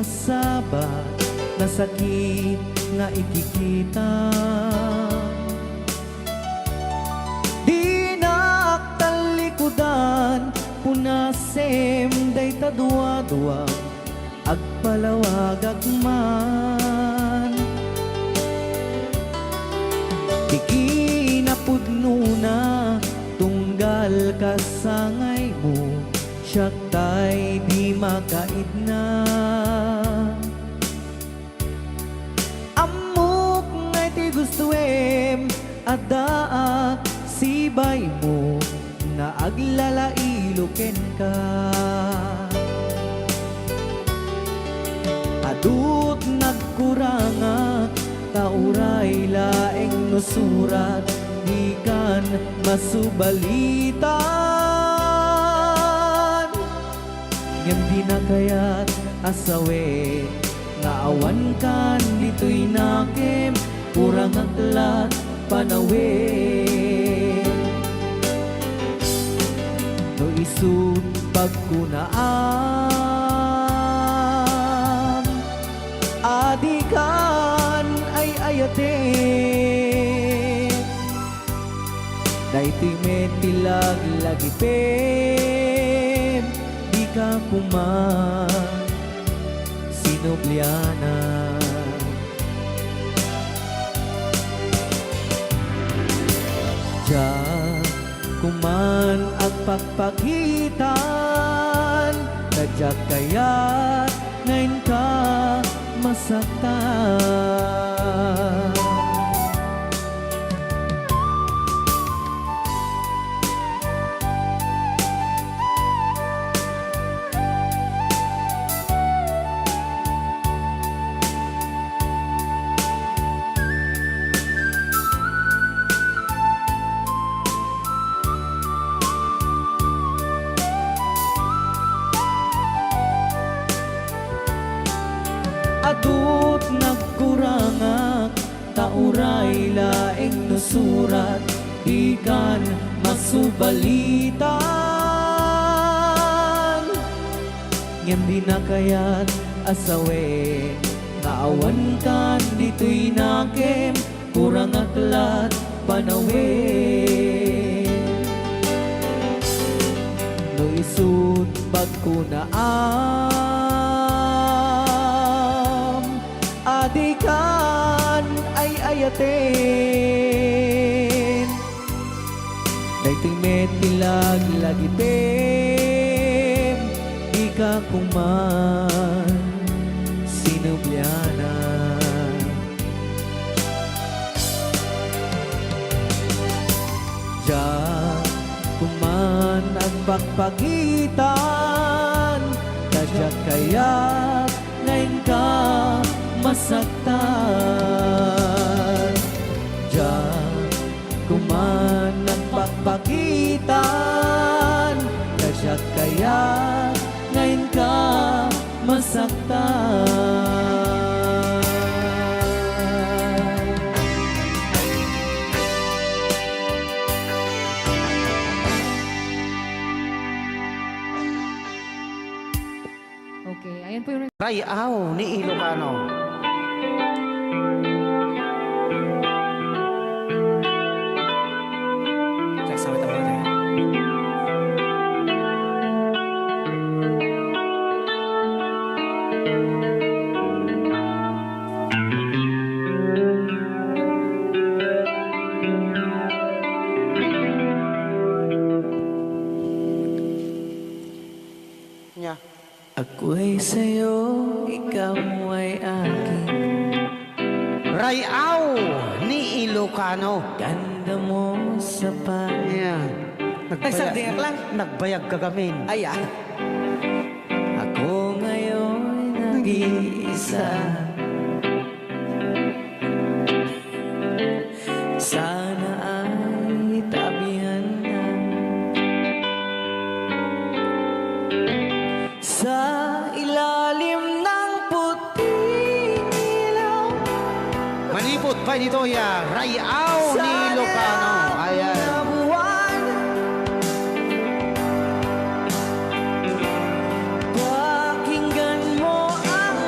masabat na sakit nga ikikita. Di naktalikudan punasem day tadwa-dwa agpalawag agman. Di kinapudno na tunggal kasangay mo, siyak tay di makaidna. Amok ngay ti gustuem adda sibay mo nga aglalailuken ka. Adut nagkuranga tauray laeng nusurat di kan masubalitan. Ngem di na kayat asawe nga awan kan dito'y nakem kurang aklat panawe. No isut pagkunaan adikan ay ayate. Daytoy metilag lagipem di ka kuman sinubliana. Diyan kuman ang pagpakitan nadyak kaya't ngayon ka masaktan. Adut nagkurangak tauray laeng nusurat di kan masubalitan. Ngem di na kayat asawe nga awan kan dito'y nakem kurang aklat panawe. No isut pagkunaan adikan ay ayaten. Daytoy metilag lagipem di ka kuman sinubliana. Diyan kuman ang pagpagitan kadyak kaya't ngayon ka masaktan. Diyan kuman ang pagpakitan kadyak kaya't ngayon ka masaktan. Okay, ayan po yung Rayaw ni Ilocano. Sagsawit ako natin. Nya. Ako'y sa'yo, ikaw ay akin. Rayaw ni Ilocano. Ganda mo sa Ayan. Ay, sagdiyak lang. Nagbayag ka gamin. Ayan. Ako ngayon nag-iisa. Sana ay tabihan na sa ilalim ng puting ilaw. Manipot pa dito ya. Rayaw ni Ilocano. Ayan. Pakinggan mo ang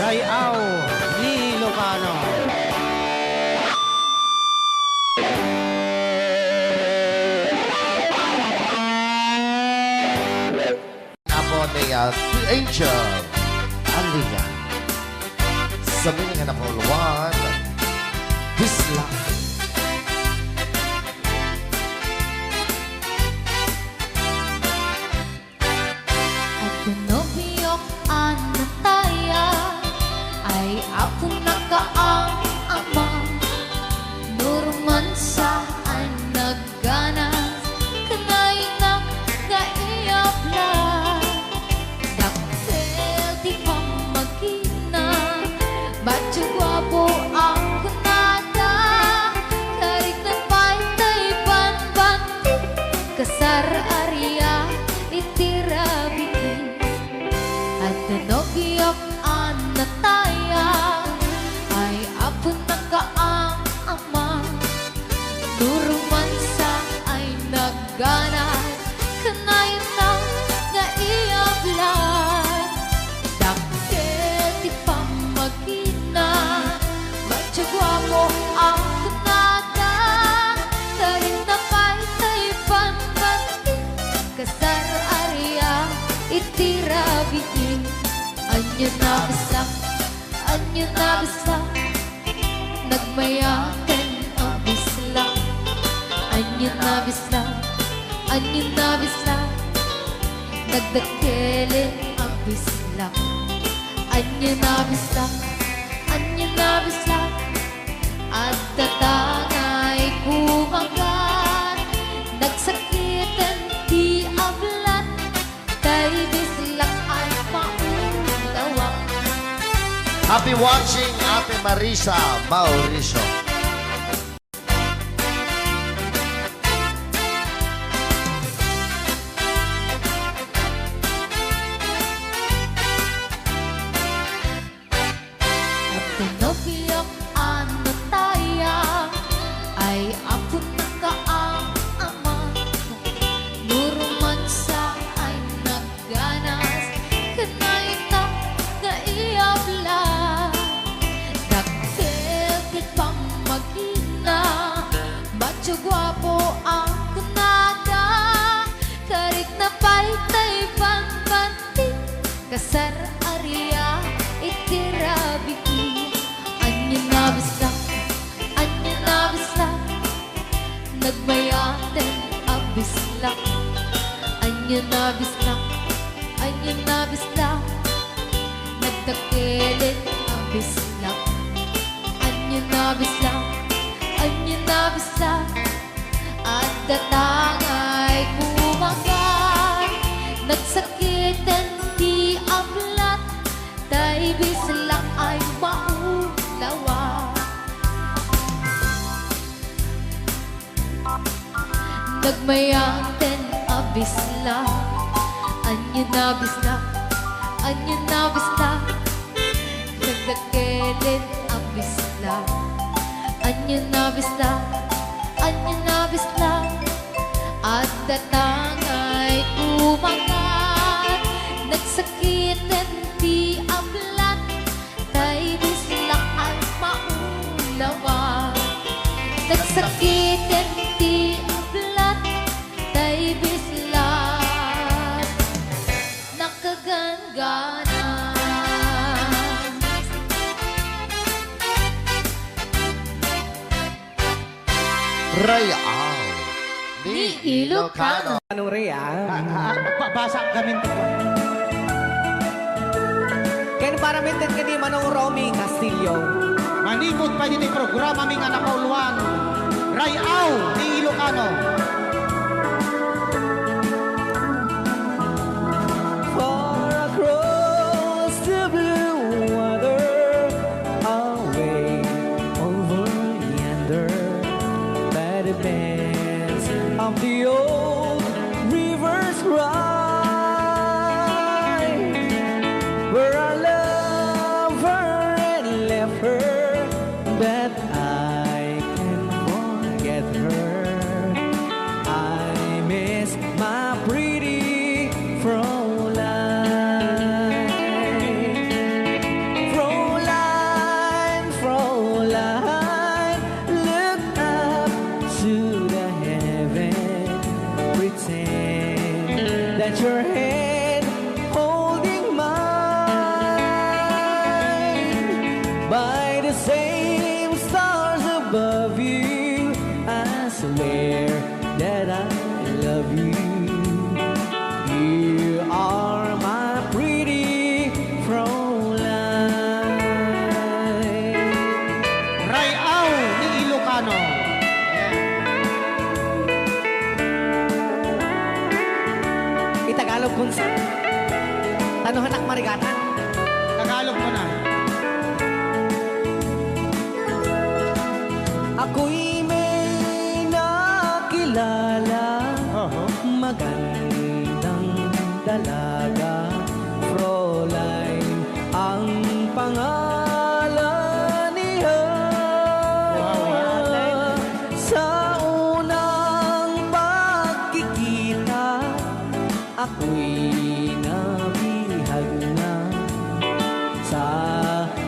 Rayao ni Ilocano. Ako ni Angel Alia. Sa mga number 1, Bisla. At pinobiyok anataya ay ako nakaang ama. Nurman sa ay nagganas kanay na kaiyapla. Daktel di pa magina Bacho guwapo ang kunada. Karik na pa'y taypan banti kasar area itirabiti. At nobiyok anataya ay apo nakaang ama. Nuruman sa ay nagganas kanayon na nga iablan. Dakkel di pa magina Bacho guwapo ang kunada. Karin na pa'y taypan banti kasar area itirabiti. Anyo na bisla nagmayakan ang bisla. Anyo na bisla nagdakelin ang bisla. Anyo na bisla at tatangay kumagat. Nagsakitan di ablan tay bislak ay maulawa. Happy watching, Ate Marisa Mauricio. At pinobiyok anataya ay ako nakaang ama. Nuruman sa ay nagganas kanay na naiyabla. Dakkel di pa magina Bacho guwapo ang kunada. Karik na pa'y taypan banti kasar area itirabiti. Anyo na bisla nagmayaten ang bisla. Anyo na bisla nagdakelin ang bisla. Anyo na bisla at datangay kumagat. Nagsakitan di ablat tay bislak ay maulawa. Nagmayaten ang bisla. Anyo na bisla nagdakelin ang bisla. Anyo na bisla at datangay kumagat. Nagsakitan di ablat tay bislak ay maulawa. Nagsakitan di ablat tay bislak nakaganggana. Rayao ni Ilocano. Anong Rhea? Pagbabasa kami. Ken para mintin ka di Manong Romy Castillo. Manipot pa dito yung programa ming anak kauluan. Rayao ni Ilocano. Far across the blue water, away over yonder, by the banks of the old rivers ride, where I love her and left her, but I can forget her. Ano hanak marigatan? Tagalog mo na. Ako'y may nakilala, magandang dalaga, Fräulein ang pangalan niya. Sa unang pagkikita, ako'y nabihag na sa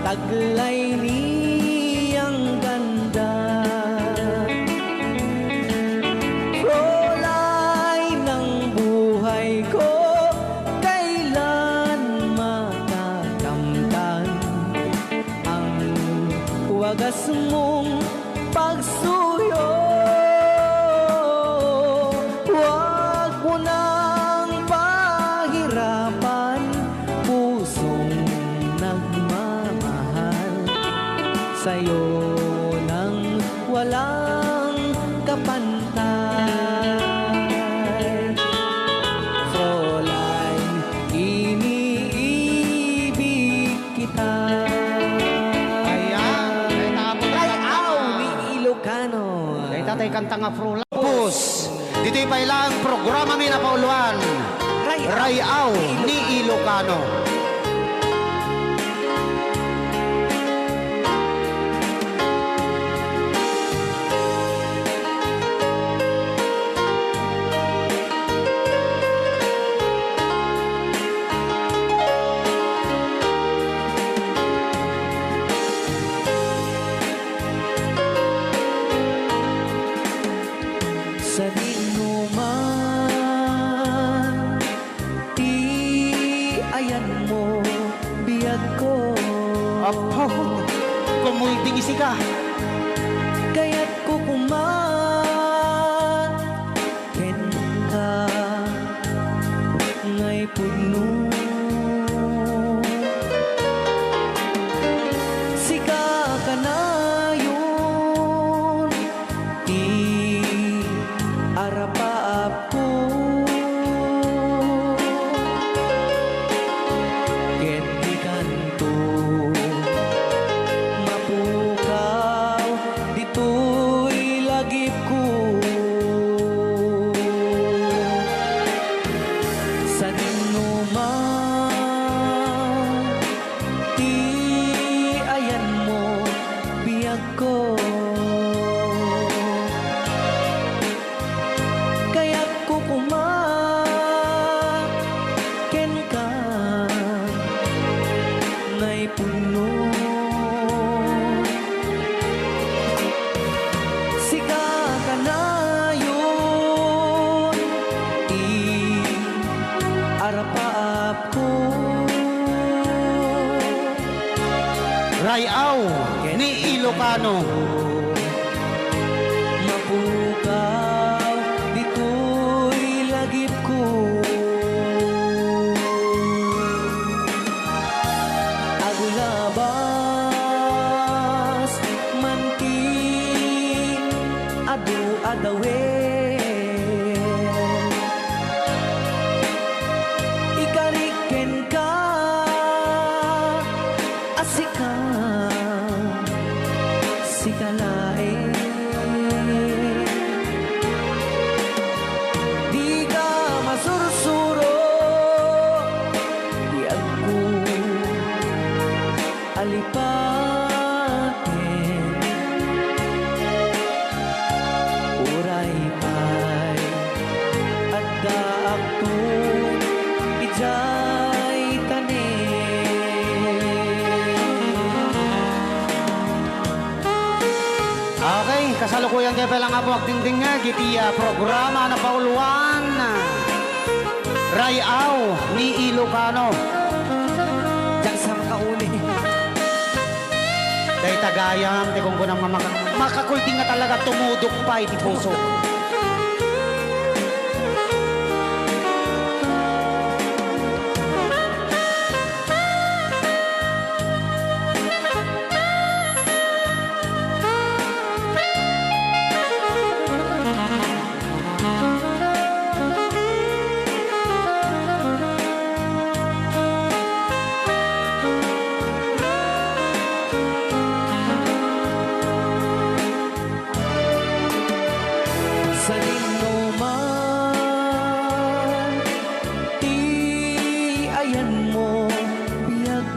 taglay niyang ganda. Fräulein ng buhay ko, kailan matatamtan ang wagas mong pagsuyo. Huwag mo nang pahirapan pusong nagmamahal sa'yo nang walang kapantay. Fräulein, iniibig kita. Ayan. Kay tapos Ay, aw, ni Ilocano. Kay tatay kanta nga Frulapos. Dito'y pailang programa mi na pauluan. Rayaw ni Ilocano. Sa dinuman, di ayan mo, biyag ko. Apo, kumulting isi ka. Kaya't kukuman, ken ka, ngay puno. Sika ka na yun, di arapaap ko. Ket di kanto, mapukaw, dito'y lagip ko. Sa dinuman, di ayan mo, biyag ko. Kaya't kukuman, ken ka, ngay puno. Sika ka na yun, arapaap ko. Rayaw ni Ilocano. Mapukaw, dito'y lagip ko. Agulabas, manti, adu-adawen. Ikariken ka, asika, sikalain. Di ka masursuro, di ako alipatin. Uray pa'y at daak to, ijay tanin. Okay, kasalukuyan kayo palang nga po agdingding nga gitiya programa na pauluan. Rayaw ni Ilocano. Diyan sa makauli. Dahil tagayam, di kung kunang makakulting nga talaga tumudok pa iti puso.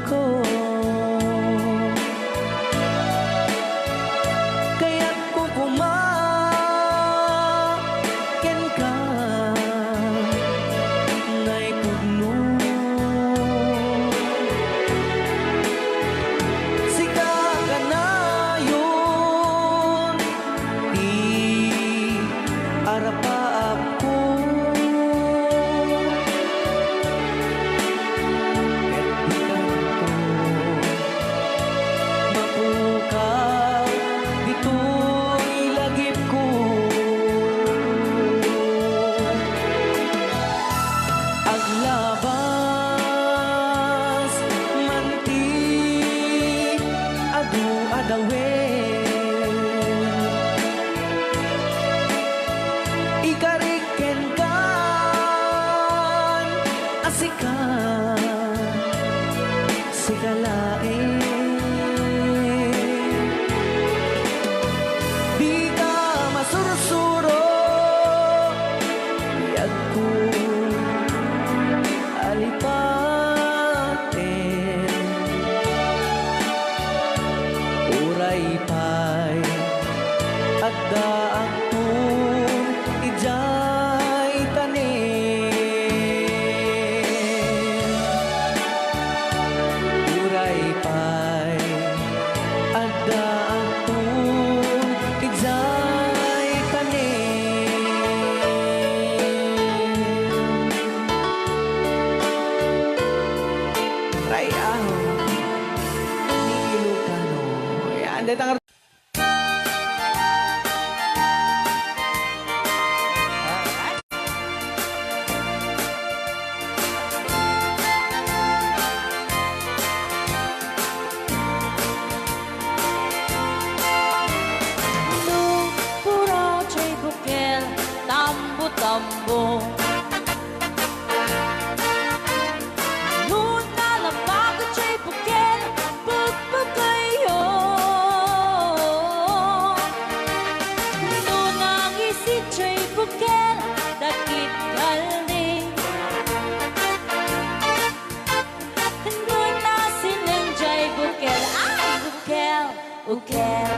ko. Kaya't kung kumaken ka, nga'y pugno. Sika ka na yun, di arapaap ko. Mapukaw dito'y lagip ko. Aglabas manti adu adawe. Ikariken kan asika sigalain. Di ka masursuro yag ko alipaten. Uray pa'y adda akong ijay tanin. Uray pa'y adda akong ijay tanin. Rayaw ni Ilocano. Yan, datang pura chay bukel, tambo-tambo. Luna lapag chay bukel, pagpagayo. Nunang isi chay bukel, dakit galing. Nuna silang chay bukel, ay bukel, bukel.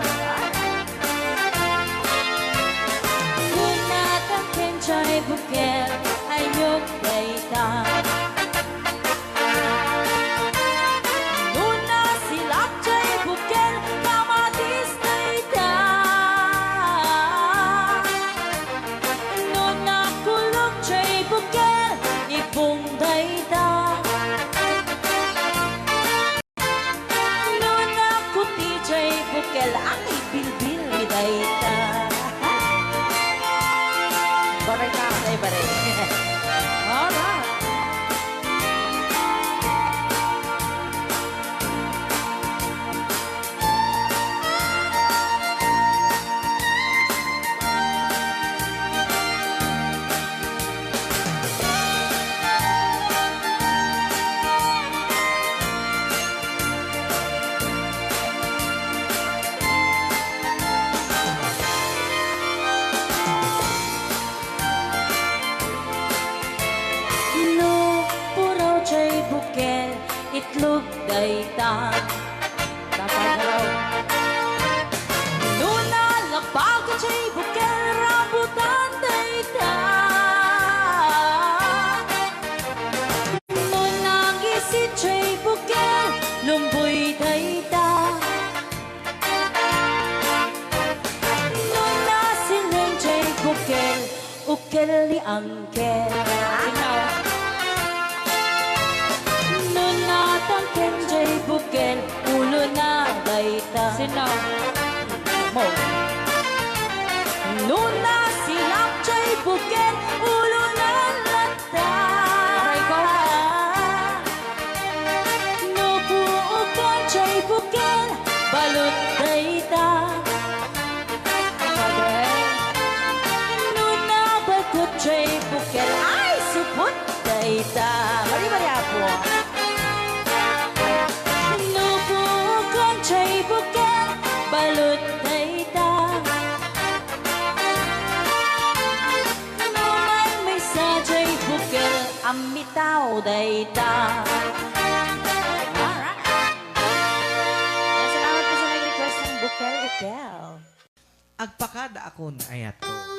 Chay bukel ayok dayta. Nuna silap chay bukel kamatis dayta. Nuna kulog chay bukel ipong dayta. Nuna kuti chay bukel ang ibilbil dayta. Baray ka, baray. Alright. Itlog dayta. Tapagalaw. Nuna lapag chay bukel rambutan dayta. Nunang isi chay bukel lumboy dayta. Nuna silang chay bukel ukel li angkel. Tangken jay bukel ulo na dayta. Sinaw mo. Nuna silap jay bukel ulo na lata. Nupuukan jay bukel balot dayta. Nuna bakot jay bukel ay supot dayta. Mari-mari ako. Chay bukel balot dayta. Naman may sa chay bukel amitaw dayta. Alright. agpakada akon ayat ko.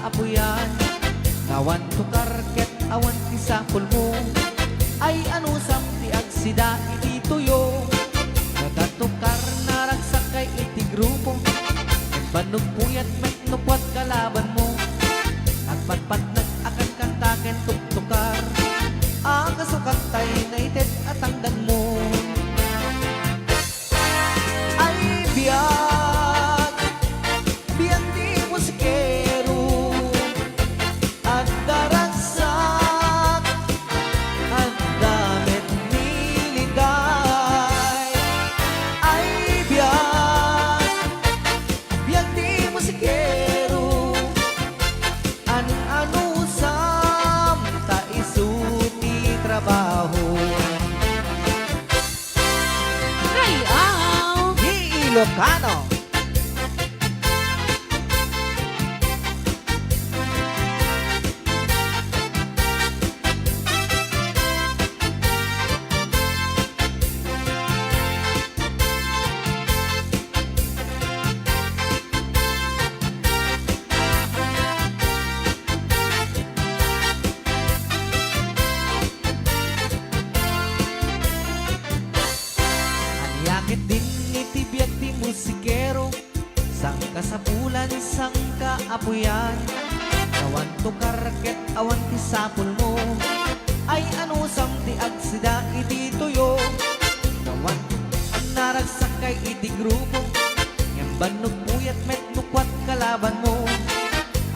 apuyan Awan tukar ket awan kisapul mo Ay ano samti agsida iti tuyo grupo. Banog puyat met nukwat kalaban mo. At patpat nag-akan kantaken tuktukar. Ang kasukantay na ited at tangdan mo. Ay biyag, biyag di musikero. At daragsak, at damit niliday. Ay biyag, biyag di musikero. Ano sam ta isuti trabaho. Rayaw Ni Ilocano. Yakit din ni tibiyag di musikero. Sang kasapulan, sang kaapuyan. Awan to karket, awan ti sapul mo. Ay ano sam ti agsida iti tuyo. Awan ang naragsak kay iti grupo. Yang banog puyat met nukwat kalaban mo.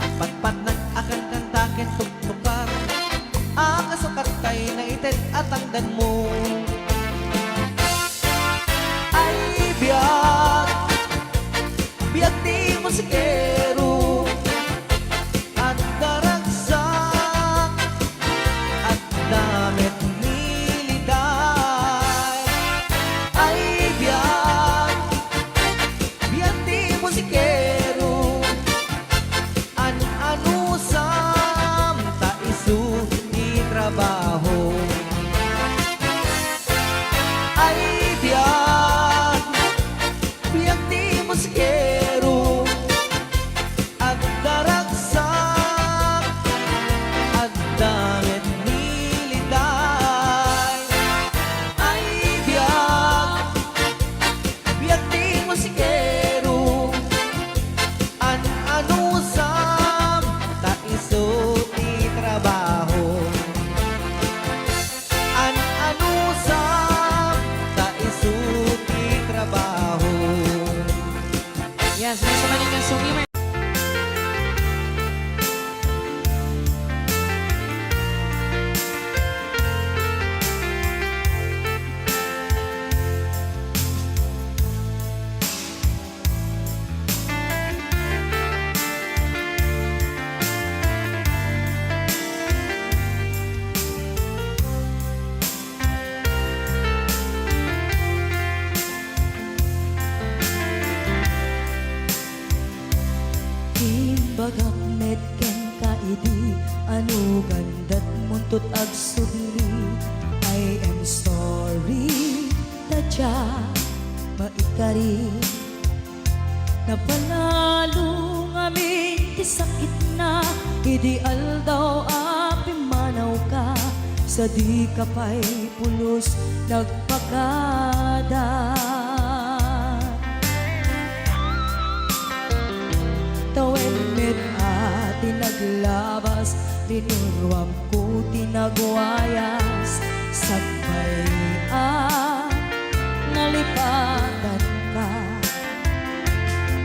Ang patpat nag-akan kantaken tuktukar. Ang kasukat kay na ited at tangdan mo. Biyag, biyag di musikero. At daragsak, at damit niliday. Ay biyag, biyag di musikero. Ano sam ta isu di trabaho. Ay biyag, biyag di musikero. At daragsak, at damit niliday. Ay biyag, biyag di musikero. Ano sam ta isu ti trabaho. Ano sam ta isu ti trabaho. Yes, may sumaling ng sungi. Bagak met ken kaidi anu gandat muntut agsubli. I am sorry tadya maikari. Napanalo ngamin ti sakit na ideal daw api manaw ka. Sa di ka pa'y pulos nagpakada. Tawen met ati naglabas, tinuruam ko tinagwayas. Sagbay nalipatan ka.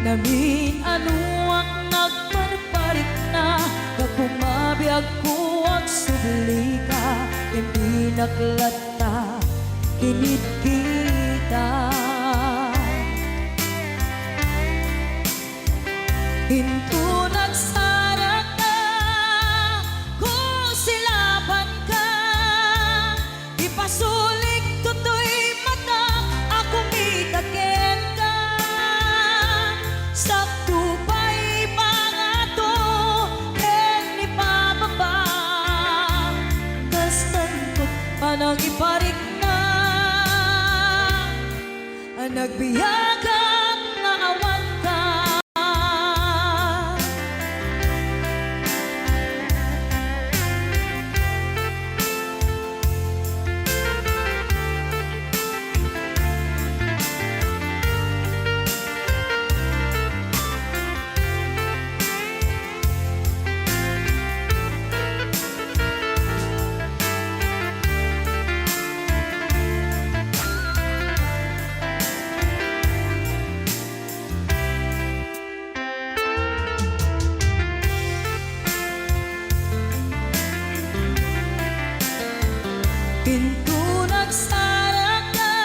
Namin ano ang nagparparik na. Pagkumabiyag ko ang subli ka. Hindi naklata, kinit kita. Hinto nagsarat na kung silaban ka. Ipasulik tutoy mata ako mitaken ka. Sakto pa'y pangato ken ipababa. Kastantot panang iparik na. Ang nagbiyagang nga awan ka. Pinto nagsara ka,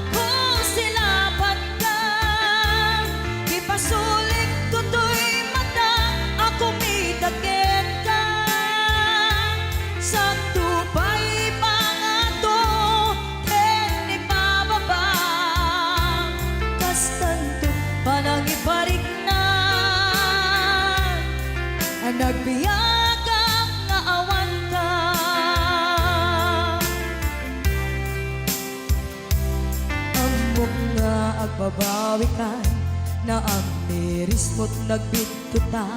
kung silapat ka, ipasulik tutoy mata, ako mitagit ka. Sa tupay pangato, ken ipababa, kas tanto panang iparik na, nagbiyagang nga awan ka. Amok nga agbabawi ka, na ang tiris mo't nagbitutan.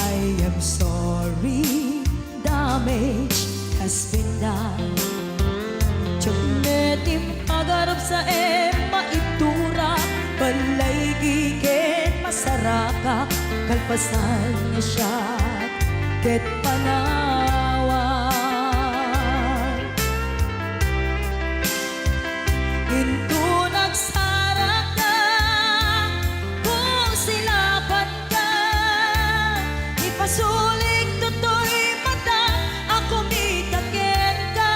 I am sorry, damage has been done. Tsunetim agarap sa maitura, balay gigen masaraka, kalpasan niya siya ket panawan. Into nagsara ka, kung silapat ka, ipasulik tutoy mata, ako mitagit ka.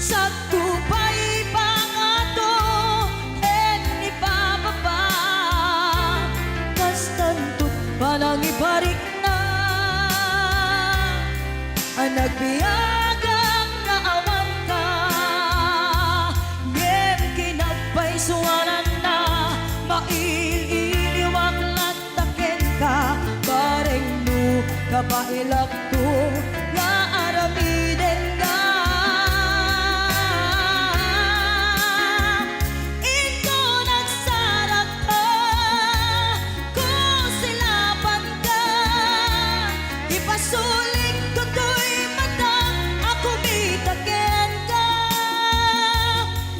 Sa tupay pangato, ken ipababa, kas tanto't panang ibarik na, nagbiyagang naawan ka. Ngem kinagpaisuanan na, maililiwag lataken ka, bareng no kabailak to, nga aramiden ka. Ito nagsarap ka, kung silapan ka, ipasulik tutoy mata, ako mitagit ka.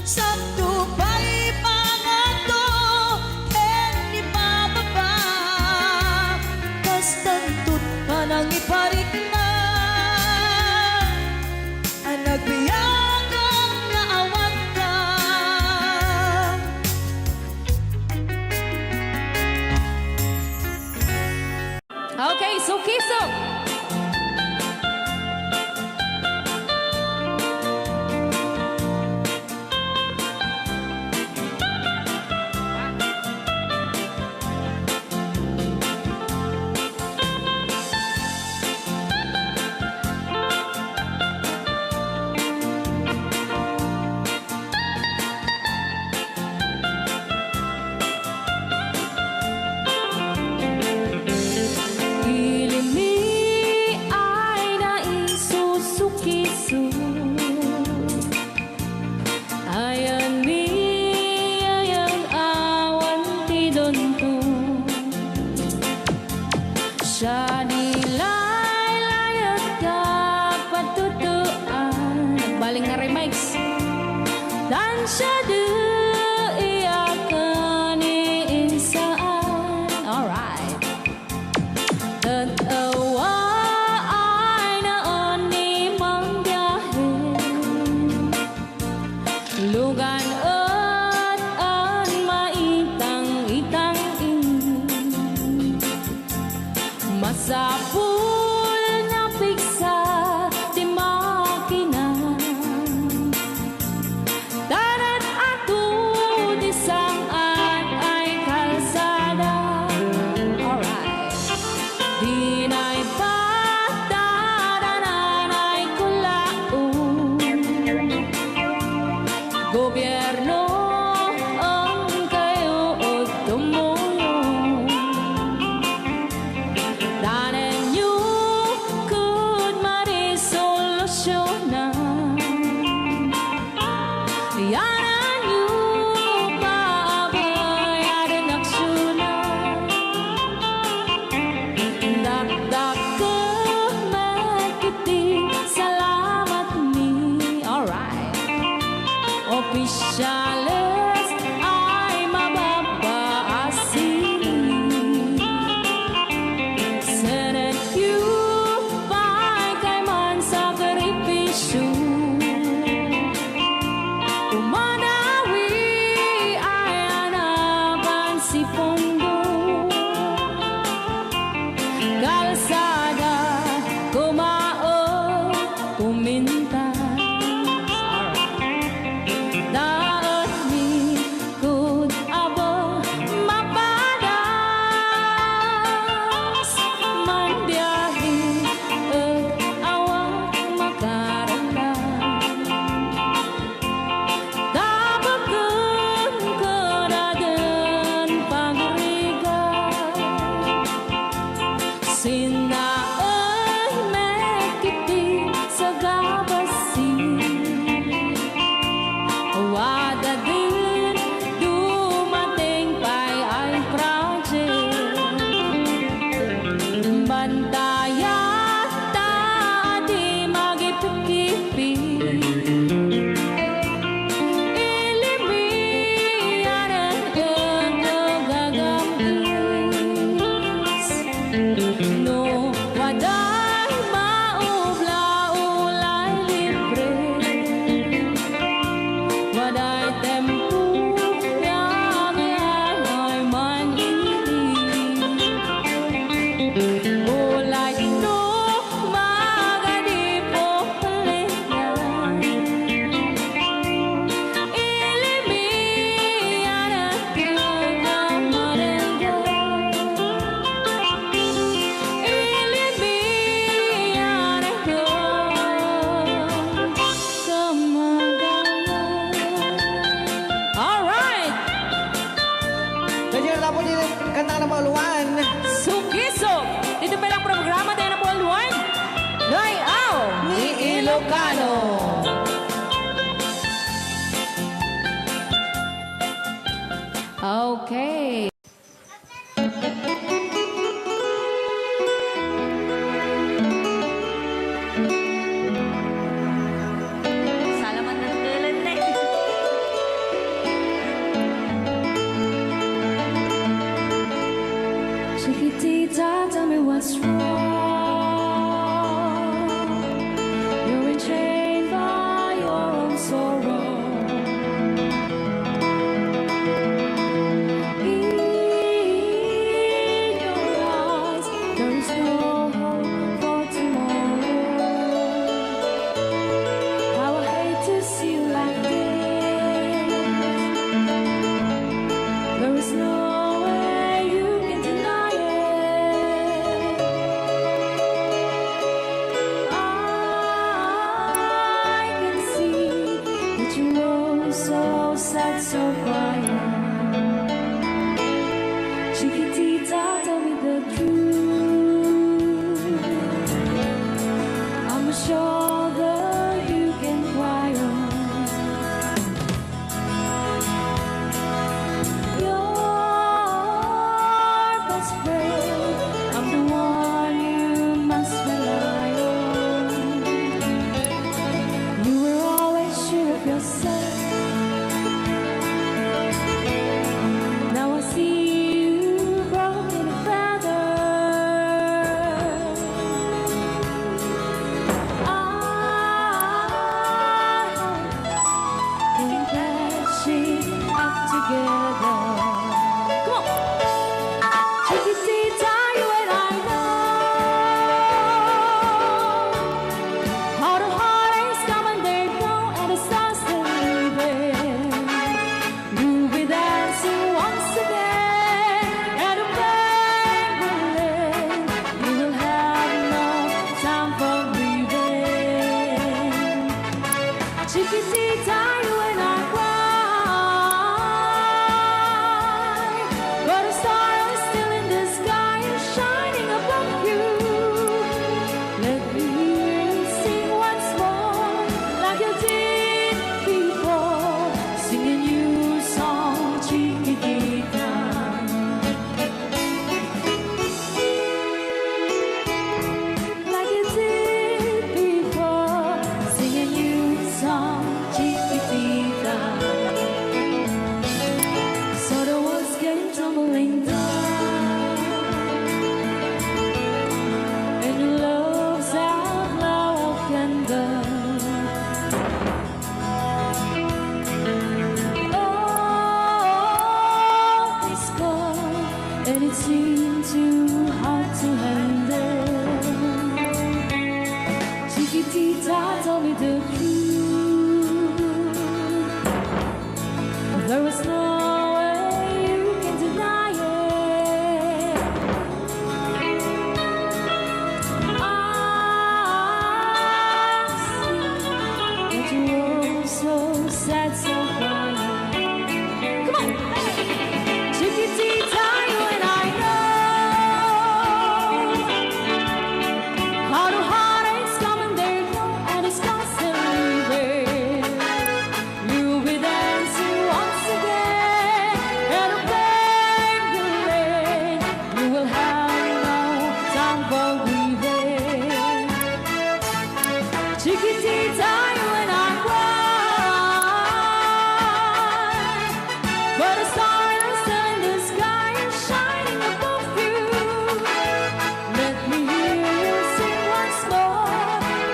Sa tupay pangato, ken ipababa, kas tanto't panang iparik na, nagbiyagang naawan ka. Okay, so Kiso. Ilimi ay naisusukiso, ayan mi ayang awan ti donto. Siya nilaylayat ka patutuan, nagbaling nga remix. Dan siya di iyakan iinsaan. Alright. Tatawa ay naon ni mang biyahe, lugan at an maitang-itang masapul na piksa di makina, darat ato di saan ay kalsada. Alright. Di na'y patadanan ay kulaon, gobyerno ang kayo o tumulong. Danan nyo could marisolusyonan, yanan nyo paabay at aksyonan. Dakdak ka magkiting, salamat mi. Alright. Opisyales ay mababaasin, Senate you pa'y kay man sakripisyo, umanawi ay anapan si Pondo. Kalsada kumao, kumin Ilocano. Okay. Salamat ng tulan na Chiquitita, tell me what's wrong. You're enchained by your own sorrow. In your eyes, there is no hope for tomorrow. How I hate to see you like this. There is no way you can deny it. I can see that you know so sad, so quiet. Chiquitita, tell me the truth. I'm a shoulder you can cry on. Your best friend, I'm the one you must rely on. You were always sure of yourself. Now I see you broken a feather. I can patch it up together. Come on, Chiquitita, you and I know how the heartaches come and they go, and the stars still leaving. You'll be dancing once again, and the pain will end. You will have no time for grieving. Chiquitita, you and I cry, but a star is still in the sky and shining above you. Let me hear you sing once more, like you did before, sing a new song, Chiquitita. Like you did before, sing a new song, Chiquitita. So the walls came tumbling down, and your love's outlaw of candle. Oh, it's cold, and it seemed too hard to handle. Chiquitita, tell me the truth. There is no way you can deny it. I see that you were so sad, so quiet. Come on, Chiquitita, you and I know how the heartaches come and they go, and the scars still leaving. You'll be dancing once again, and the pain will end. You will have no time for grieving. Chiquitita, you and I cry, but a star is still in the sky and shining above you. Let me hear you sing once more,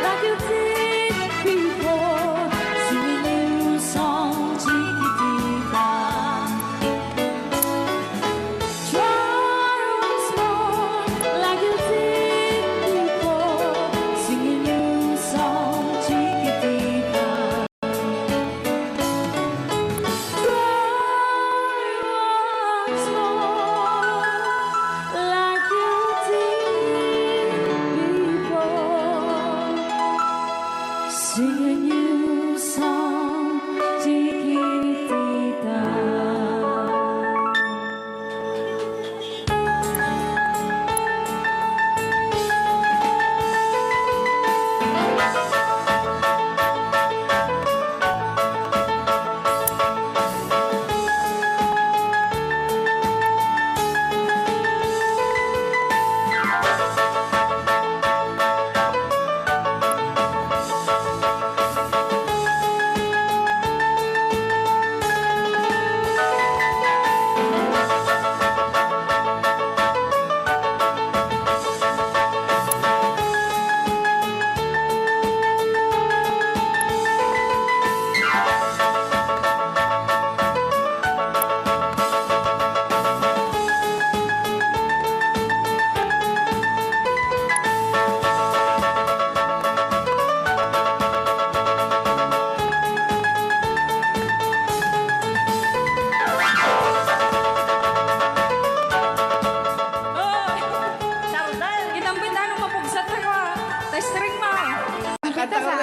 like you did before, sing a new song, Chiquitita. Try once more, like you did before, sing a new song, Chiquitita.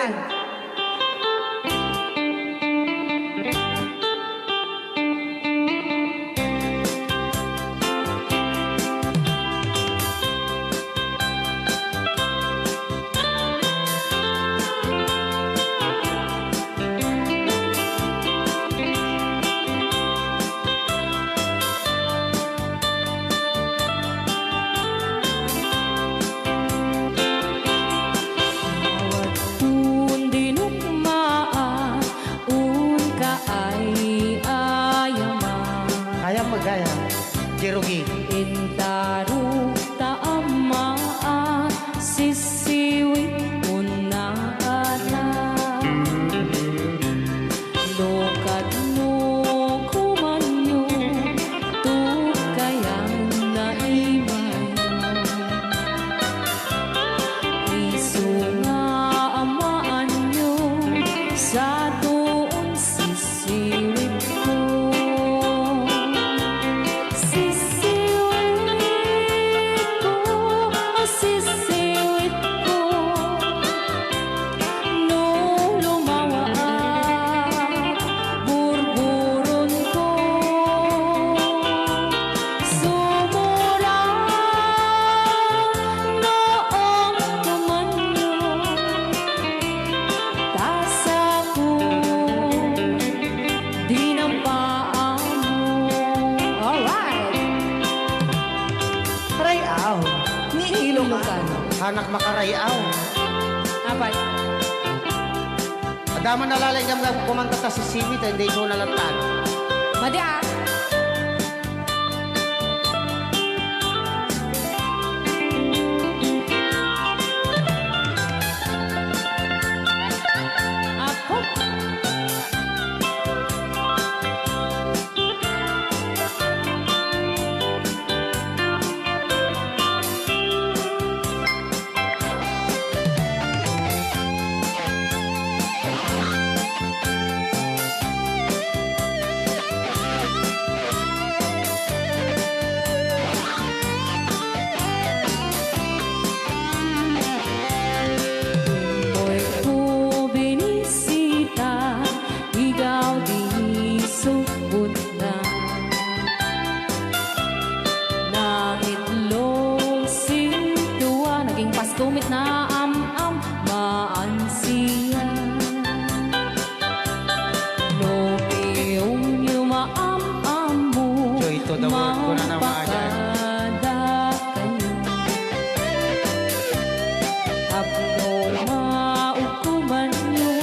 Ayan. Bawat puon dinugmaan, un kaay ayaman. Kaya magaya. Kirugi. Intaro taamaan, sisiwit unana. Lokat no kumanyo, tukayan na imayo. Isu nga amaan nyo, sa doon sisiwit ko. Sisiwit ko, sisiwit ko. No lumawa ang burburon ko. Sumura noong kumanyo, tasa ko dinampaan mo. Alright! Rayaw. Ni Ilocano. Hanak makarayaw. Apat. Adaman nalalay nga kumanta ta si Siwit, hindi ko nalatan. Madi ah. Ako? Hoy ko binisita, ikaw di subot na. Nang itlog sintuwa, naging pastumit na am-am maansiya. No piyong yumaam-am mo, Joy to the world ko na naman yan. mapada kayo. Apno maukuman nyo,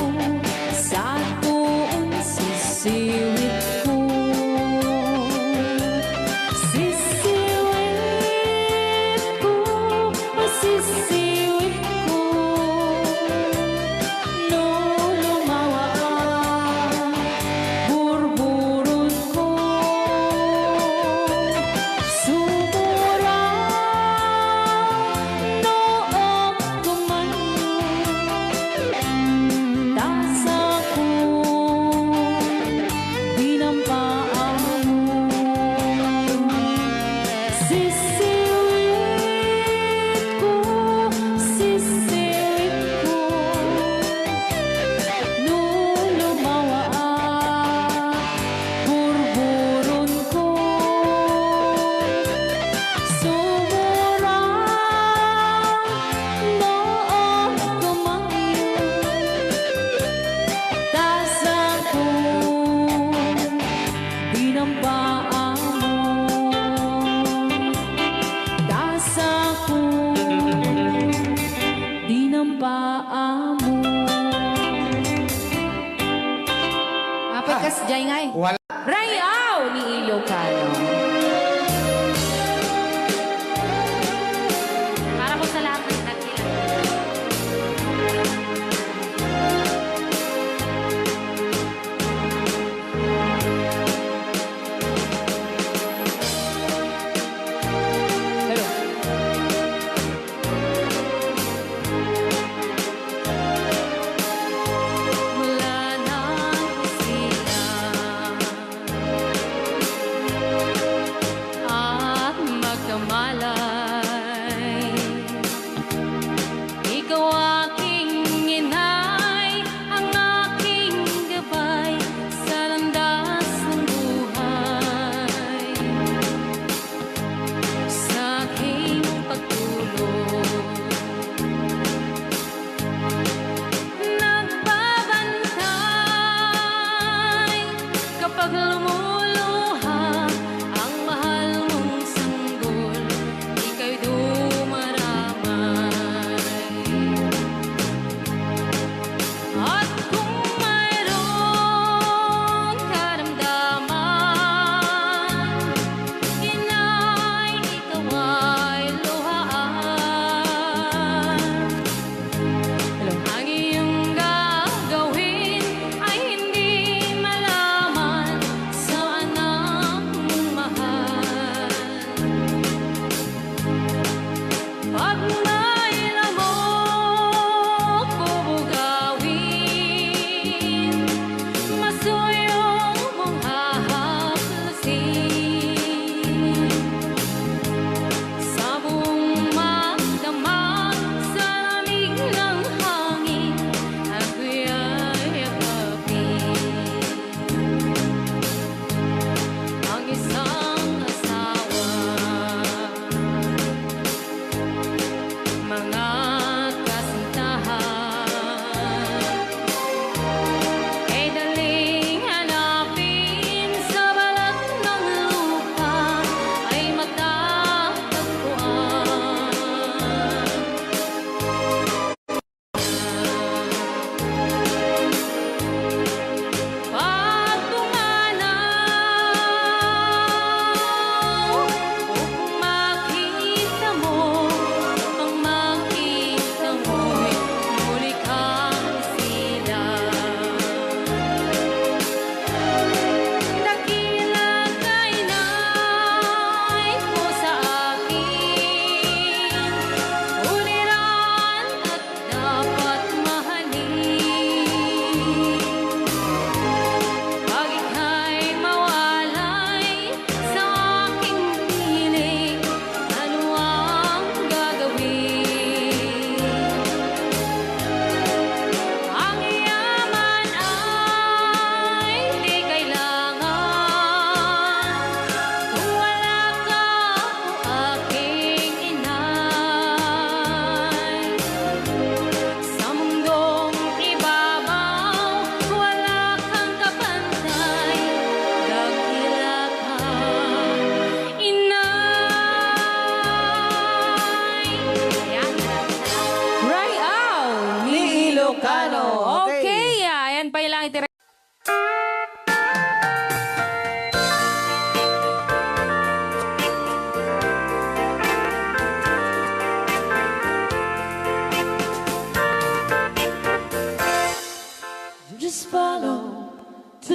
sa tuon sisiwit ko. Sisiwit ko, sisiwit ko.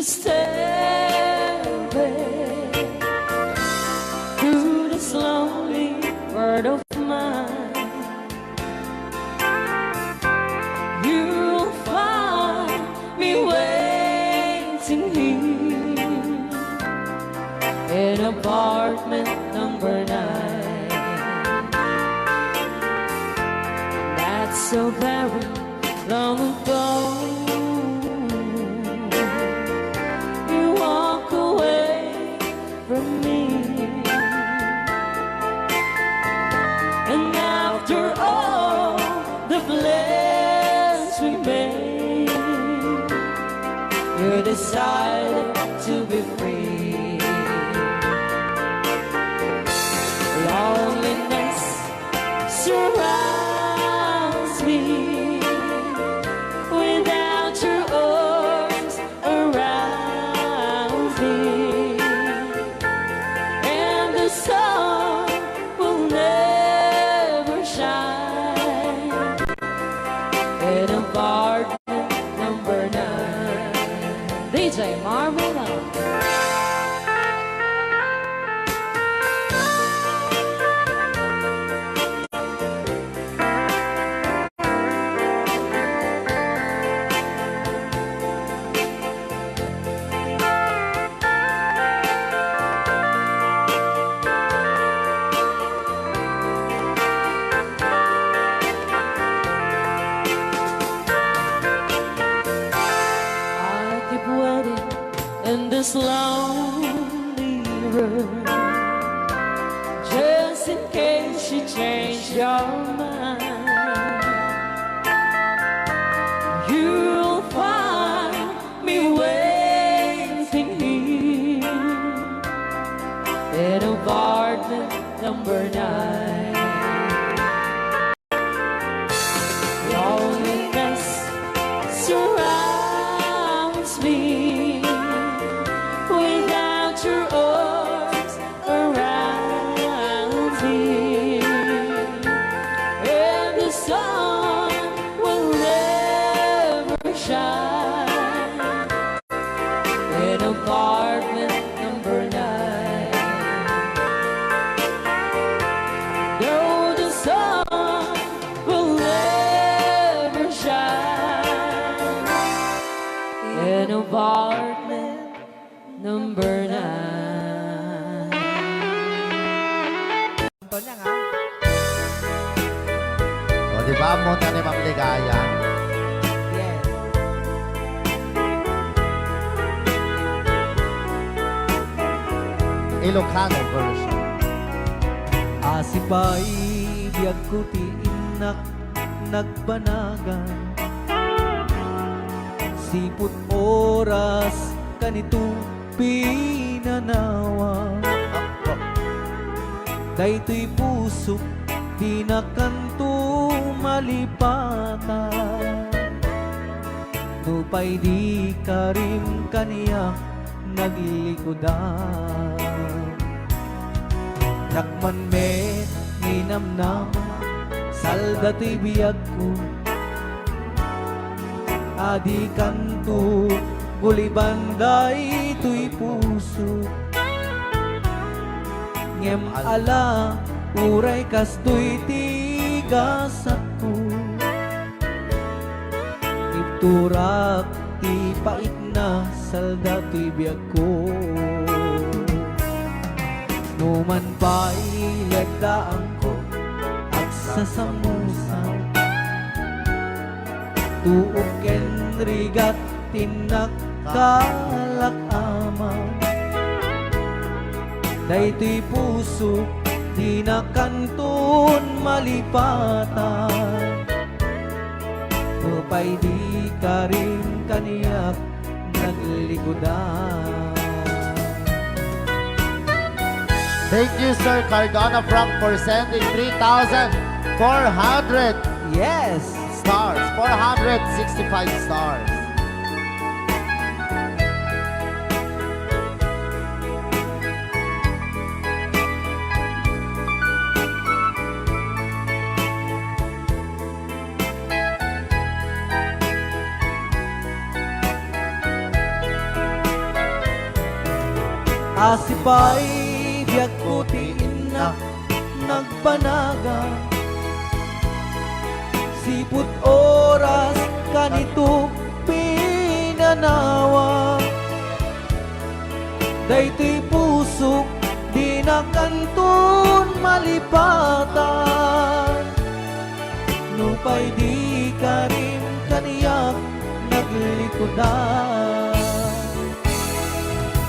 stairway through this lonely world of mine. You'll find me waiting here in apartment number 9. That's so very long ago. You walk away from me, and after all the plans we made, you decided to be free. Loneliness surrounds me without your arms around me, and the sun will never shine in apartment number 9. DJ Marvin. I keep waiting in this lonely room, just in case you change your mind. You'll find me waiting here in apartment number 9. Loneliness surrounds me without your arms around me, and the sun will never shine in apartment number 9. No, the sun will never shine in apartment number 9. Tonya nga. O, di ba mo ni Ma'am Ligaya? Yes. Ilocano version. Asipay biyag ko ti inak nagbanagan, siput oras kanito pinanawa. Daytoy puso di na kanto malipatan, nupay di ka rin kaniya naglikodan. Nakman me ninamnam salda to'y biyag ko, adi kanto gulibanday to'y puso. Ngem ala uray kas to'y tigasak ko, iturak ti pait na salda to'y biyag ko. Numan pa'y lagdaan ko at sasamusan, tuok ken rigat tinak kalakamaw. Daytoy puso di na kanton malipatan, upay di ka rin kaniyak naglikodan. Thank you, Sir Cardona Frank, for sending 3,400 Yes! stars. 465 stars. Asipay biyag putiin na nagpanaga. Siput oras kanito pinanawa. Daytoy pusok di na kantun malipatan. Nupay di ka rin kaniyak naglikodan.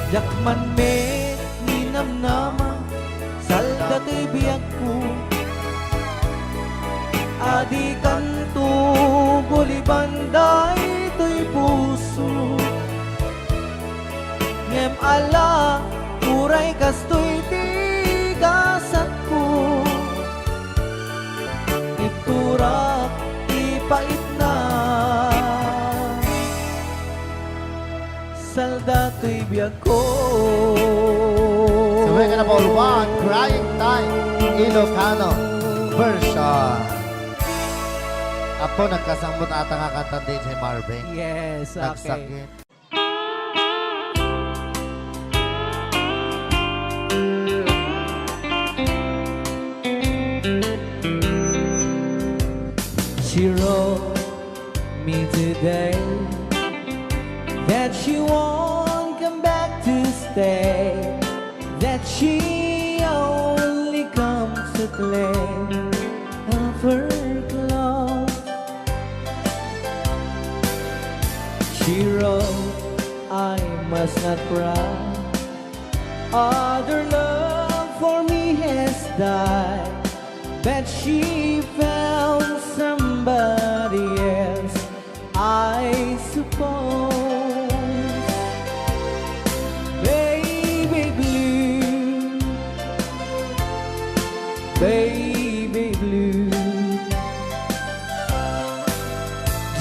Jakman me ninamnama salda to'y biyag ko. Adi kanto gulibanday to'y puso. Ngem ala uray kastoy tigasat ko. Iturak ipait na salda to'y biyag ko. So we're gonna Paul 1, Crying Time, Ilocano version. Apo, nagkasambot ata nga kanta din si Marvin. Yes, okay. Nagsakit. She wrote me today that she won't come back to stay, that she only comes to play of her clothes. She wrote, I must not cry, other love for me has died, but she found somebody else, I suppose. Baby blue, baby blue,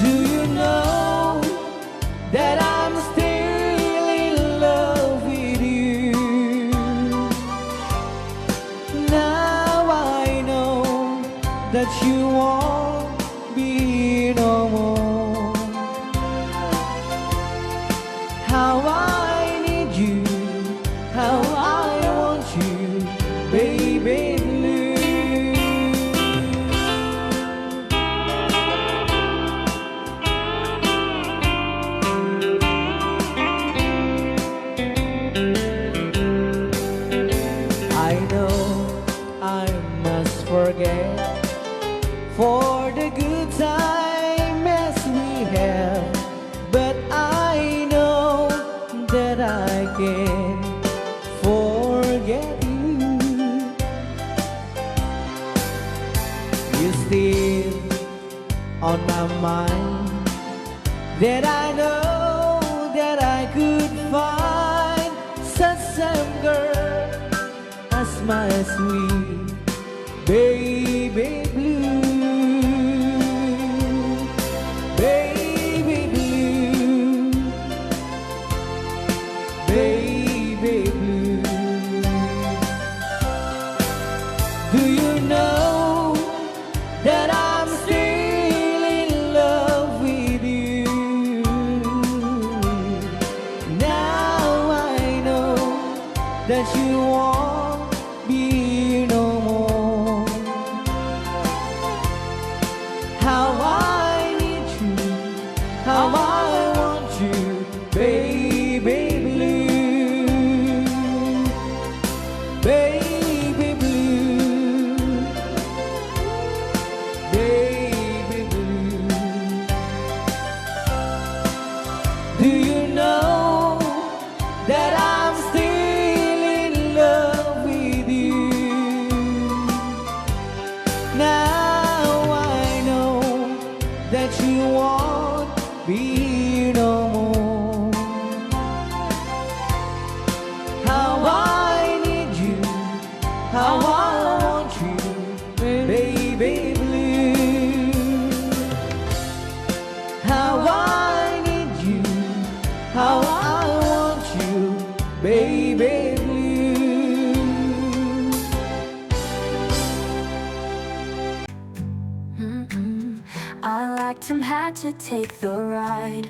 do you know that I'm still in love with you? Now I know that you won't be no more. How I need you, how I want you, baby blue. I know I must forget for the good times we have, but I know that I can forget you. You still on my mind, that I know that I could find such same girl as my sweet baby blue. Baby blue, baby blue. Do you know that I'm still in love with you? Now I know that you won't be no more. How I need you, how I want you, baby blue, baby blue, baby blue. Do you know that I'm still in love with you? Now I know that you won't be no more. How I need you, how I want you, baby blue. How I need you, how I want you, baby blue. I liked him, had to take the ride.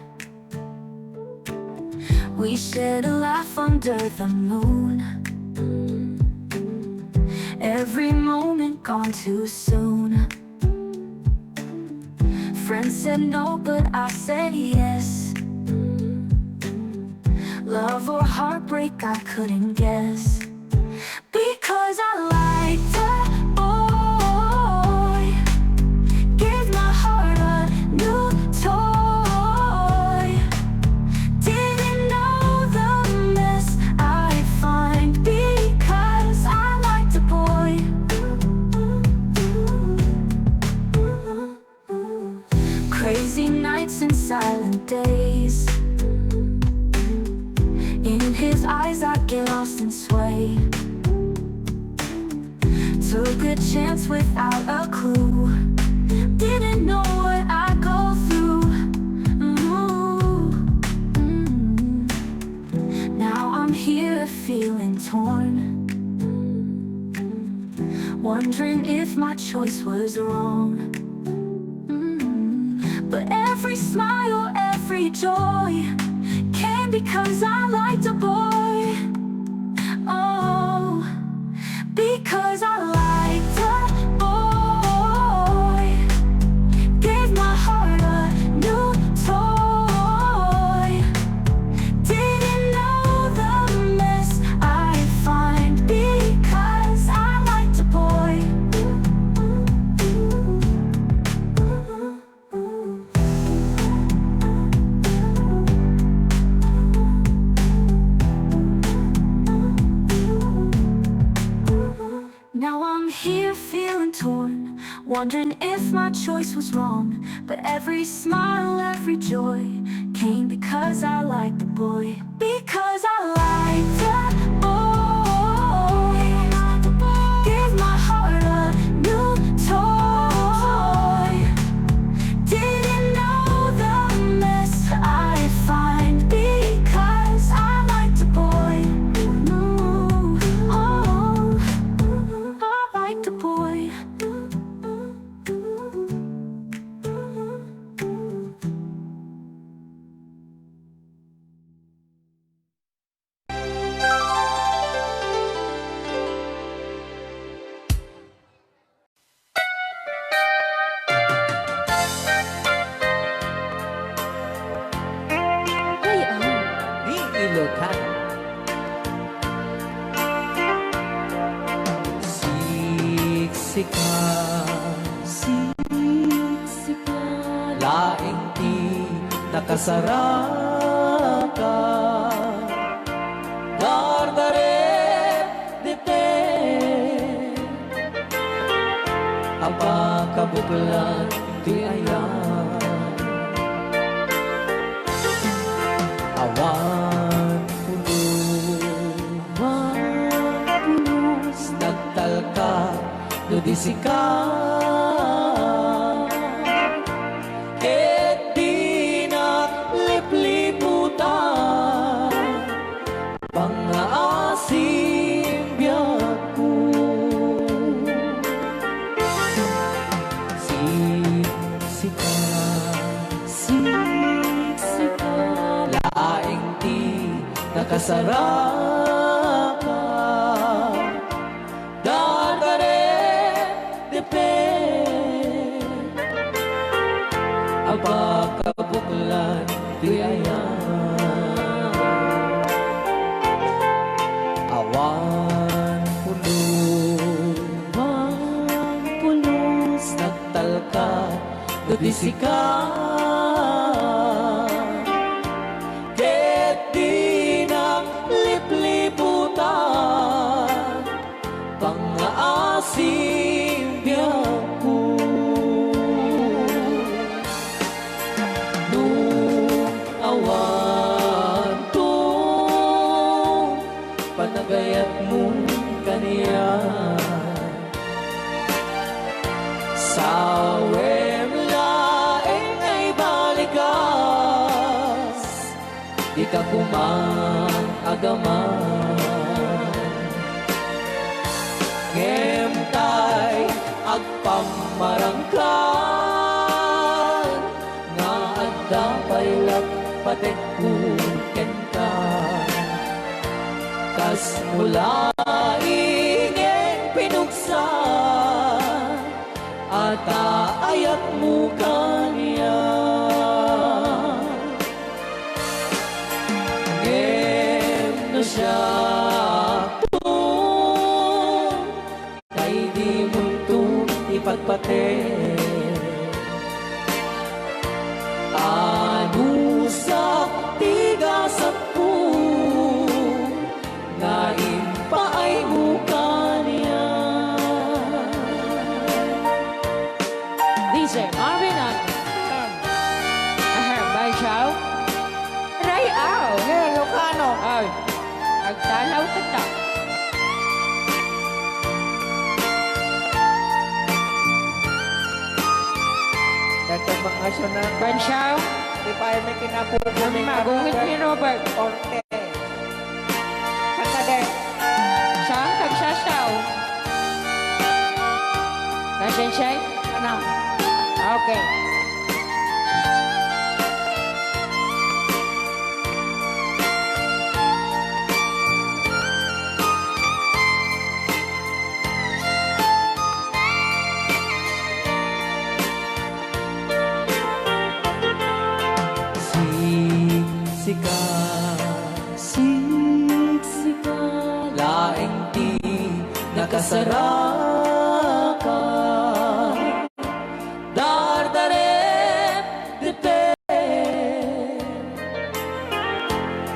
We shared a laugh under the moon. Every moment gone too soon. Friends said no, but I said yes. Love or heartbreak, I couldn't guess. Because I liked a boy, gave my heart a new toy. Didn't know the mess I'd find because I liked a boy. Crazy nights and silent days. In his eyes I get lost and sway. Took a chance without a clue. Didn't know what I'd go through. Now I'm here feeling torn, wondering if my choice was wrong. But every smile, every joy came because I liked a boy. Oh, because I liked a boy, gave my heart a new toy. Didn't know the mess I'd find because I liked a boy. Now I'm here feeling torn, wondering if my choice was wrong. But every smile, every joy came because I liked the boy. Because I liked the boy, gave my heart a new toy. Didn't know the mess I'd find because I liked the boy. Oh, I liked the boy. Ray Au. Ni Ilocano. Siksikan, laing di nakasaraka. Dardaret dite, apakabuklan di ayan. Awan pulos, nagtalka, nudisika. Ket di na lipliputan, pangaasim biyak ko. Siksikan, laing di nakasaraka. Dardaret depend, apakabuklan di ayan. Awan pulos, nagtalka, nudisika. Ket di na lipliputan, pangaasim biyak ko. Nung awan to, panagayat mong kaniya. Sawem laeng ay balikas, di ka kumang agaman. Ngem tay agpamarangkan, nga adda paylak patek ken ka. Kas mula ingeng pinugsa Ata ayat mo kaniya Ngem no siya Kay di mo itong ipagpate Ano sa tigasat po Na impaay mo kaniya DJ Marvin at Bay Chow. Ray Au, Ilocano. Ay, agtalaw kita. Dagdag bakasyon na Ban Chow, di pa ay may kinapupunin magungit ni Robert. Orte. Kakade. Siyang tagsasaw. Nasaan siya? Ano? Okay. Siksika, Siksika. laing di nakasaraka. Dardarep dipe,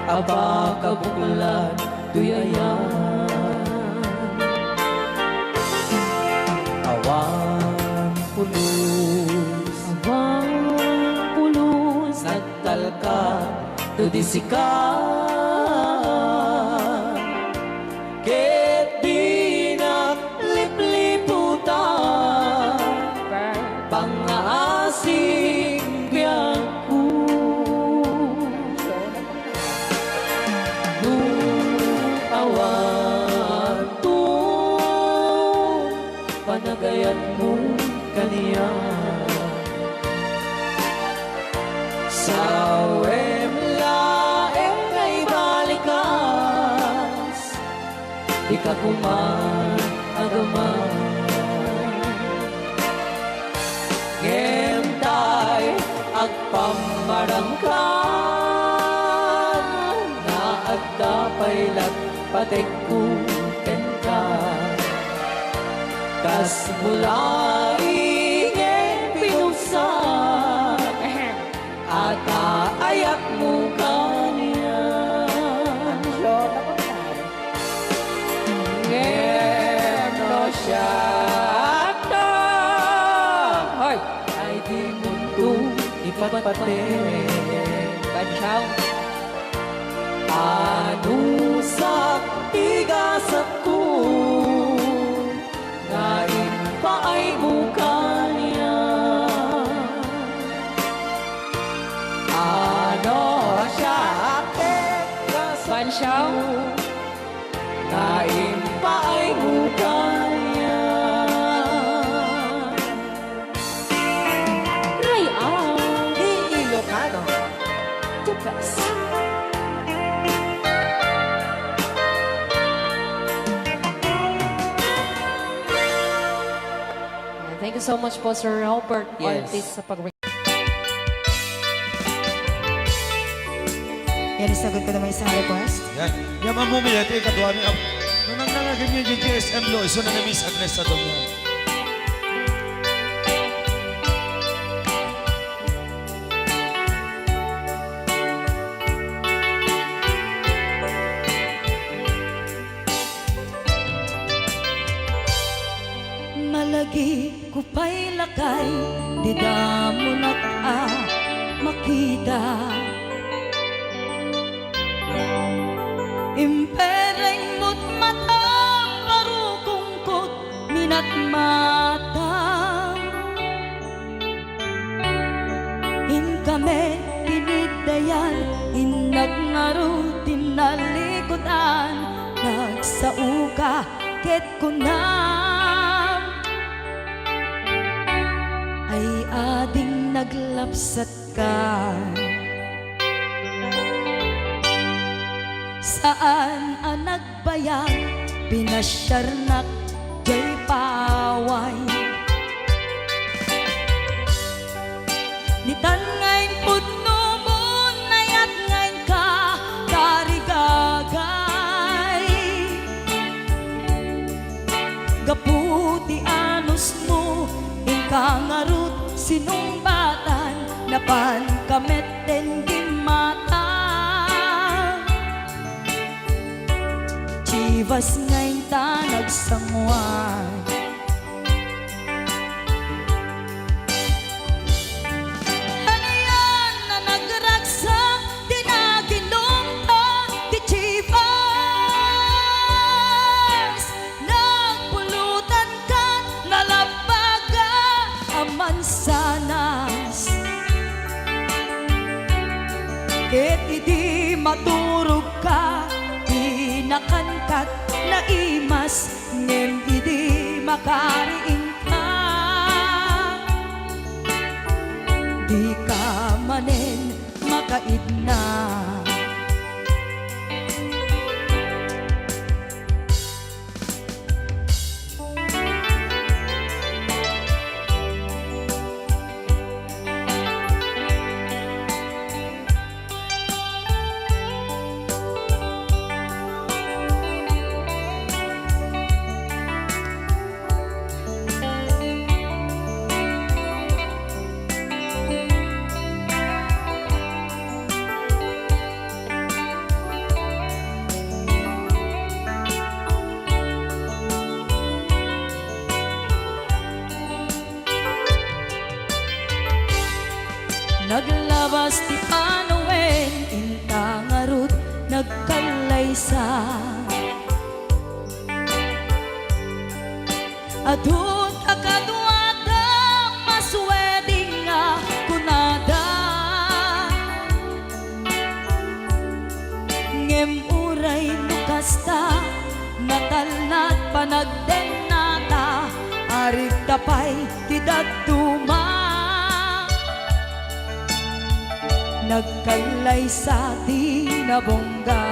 aba kabukulan duyayan. Awan pulos, Abang pulos. nagtalka tudisikan ket di naglipliputan pangasing biyaku awan tu panagayat mo kaniya sa laeng ay balikas di ka kumagaman ngentay agpamarangkan na agdapay patikkuken ka kas mulaing pinuksan Ata ayak mo kaniya Ngem no siya Hoy! Ay di mundo ipatpate Bansaw. Ano sa tigasat ko Nga impaay mo kaniya Ano siya Bansaw. na impaay mo kaniya Ray Au. Ilocano The best. Thank you so much po, Sir Robert Yes. Ortiz, sa pag Yan, isagot ko naman isang request. Yan. Yan ang mumili. Ito yung katuwa niya. Nung nangnangagin niya yung GSM lo, iso na na-miss Agnes sa domo. Malagi ko pa'y lakay, di mo makita. Impereng mo't matang, parukungkot, minat matang. Kami pinigdayan, inagnaro tinalikutan, nagsauka ket kunam ay ading naglapsat ka. Saan ang nagbayag, pinasyarnak jay paway, Nitan ngayon puno mo nayat ngayon ka karigagay. Gaputi anus mo ingkangarut sinumbatan napan kamet den gimata. Chivas ngayon ta nagsangwan. Ano yan na nagragsak di naginom ta di Chivas. Nagpulutan ka nalabaga aman sanas. Ket idi maturog ka nakankat na imas ngem idi makariing ka. Di ka manen makaidna. Naglabas ti Panoen intangarut nagkalaysa. Adun akadwada masweding nga kunada. Ngem uray nukasta natalnat panagdenata arit tapay tidagduma. Nagkalay sa tinabongga.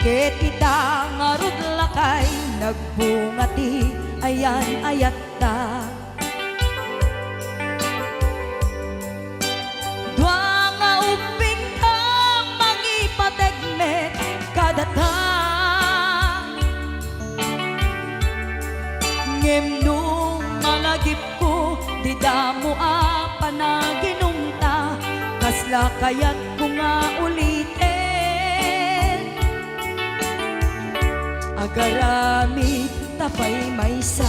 Ket ita ngarud lakay nagbungati ayan ayatta. Dua nga upin ka mangipategmet kadata. Ngem nung malagip ko di damo a panaginumta kasla kayat ko nga ulitin. Agaramit tapay maysa.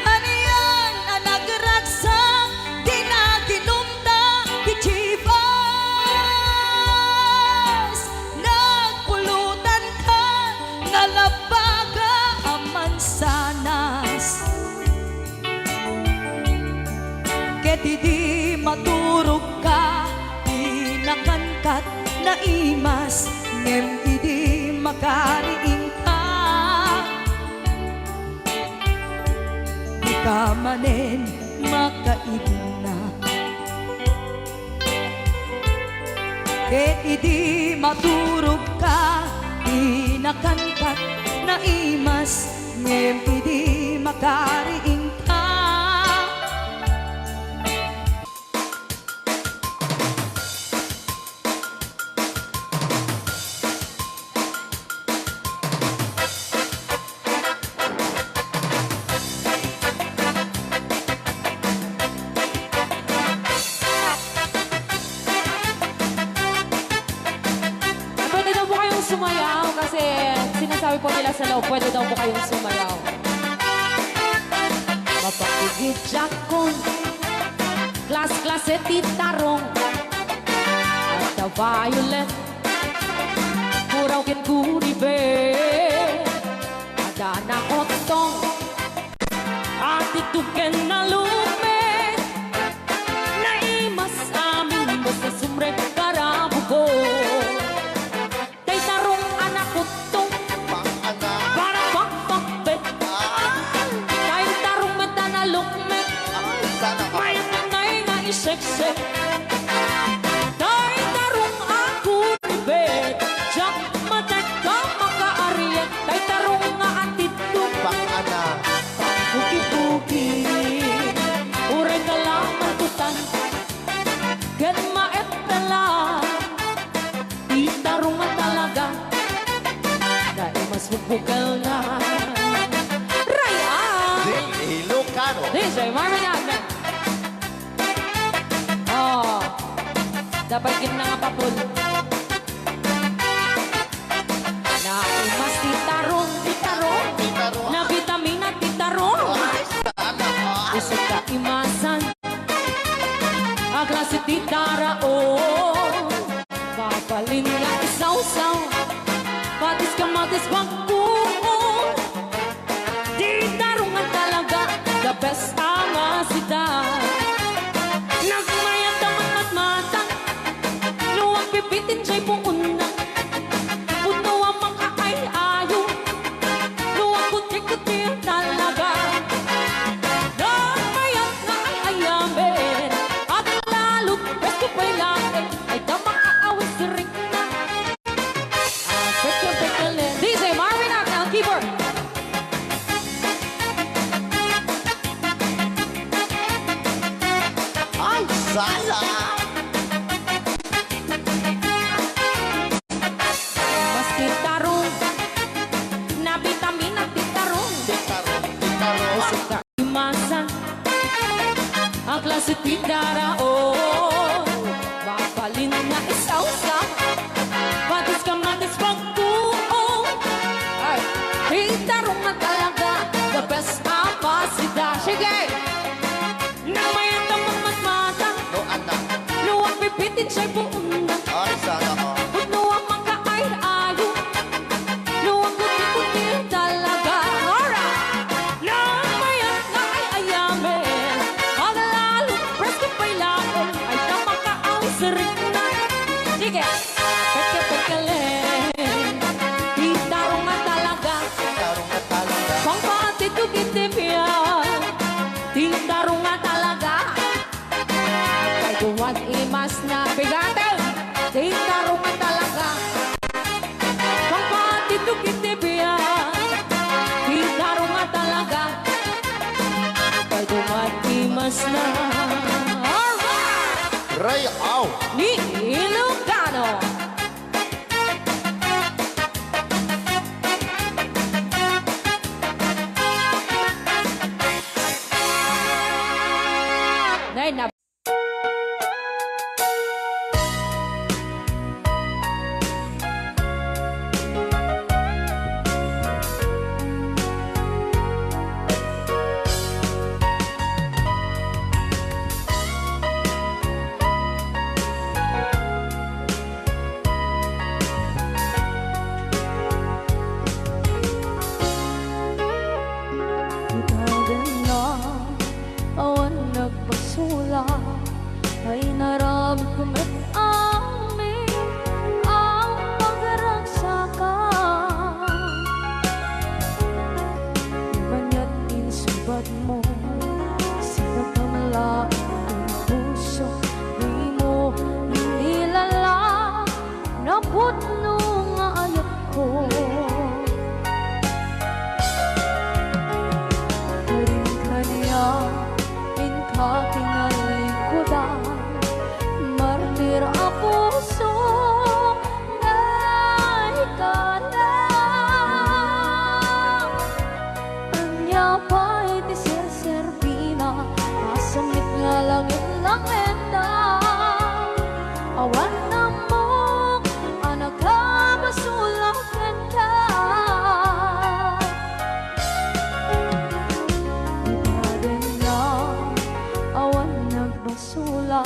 Ano yan ang nagragsak di naginumta di Chivas. Nagpulutan ka nalabaga aman sanas. Ket idi maturog ka di nakankat na imas ngem idi makariing ka. Di ka manen makaibna. Ket idi maturog ka di nakankat na imas ngem idi makariing ka. Pwede daw po kayong sumayaw kasi sinasabi po nila sa loob, pwede daw po kayong sumayaw. Mapakigit jakon, klas-klase titarong, at the violet, muraw kin kuribe, ada na kotong, at ituken na lume, na imas amin mo sa sumrek karabugo. Tay tarong anak kutong, para pakpakbet, tay tarong meta na lukmet, may nanay nga iseksek. Tay tarong ako ribet, jak matek ka makaariet, Pukel na. Raya! Ilocano. DJ Marvin Agnew. Oh, dapat yun na nga papul. Na umas titarong, titarong. Titarong. Na vitamina titarong. Usap ka imasan. A klase titara, oh. Papalin na isaw-saw. Patis ka matis pagkuong. Titarong nga talaga. The best ang asidad. Nagmayat ang matmatang. Luwag pipitin siya'y puuna. Puno ang mga ay-ayo. Luwag kuti-kuti talaga. Nagmayat na ay-ayamin. At lalo't presko pa'y langit. Ay damang aawis rin na. Pekyo-pekyo-le. DJ Marvin Agnew, keyboard. Ay, sala. Mas titarong. Na vitamina titarong. Titarong. Usap ka imasan. Ang klase tindara, oh. Mapalin na isaw-sa. Patis ka matis pagkuong. Ay, tindarong na talaga. The best apasida. Sige! Nang mayat ang matmata. No, anak. Luwag pipitin siya'y puuna. Ay, sana ko. Puno ang mga ay-ayo. Luwag kuti-kuti talaga. Alright! Nang mayat nga ay-ayamin. Ang lalo, presko pa'y lain. Ay tamang kaawis rin na. Sige! Peke-pekele. Itarong nga talaga. Titarong na talaga. Pangpatitugitipyan. Tintarong nga talaga. Kay duwan imas na bigatin. Tintarong nga talaga. Pangpatitugitipyan. Tintarong nga talaga. Kay duwan imas na. Alright! Ray Au. Ni Ilocano. Nay na. Awan nagpasula ay naramit ko met amin ang pagragsakan. Banya't insubad mo sa pagkamalain ng puso. Di mo inilala na putno nga ayat ko. Kakinalikudan, martir ang puso na ikalang. Anya pa'y tiserserpina, masamit nga langit-langit na. Awan na mo, anak ka, masulakan ka. Sula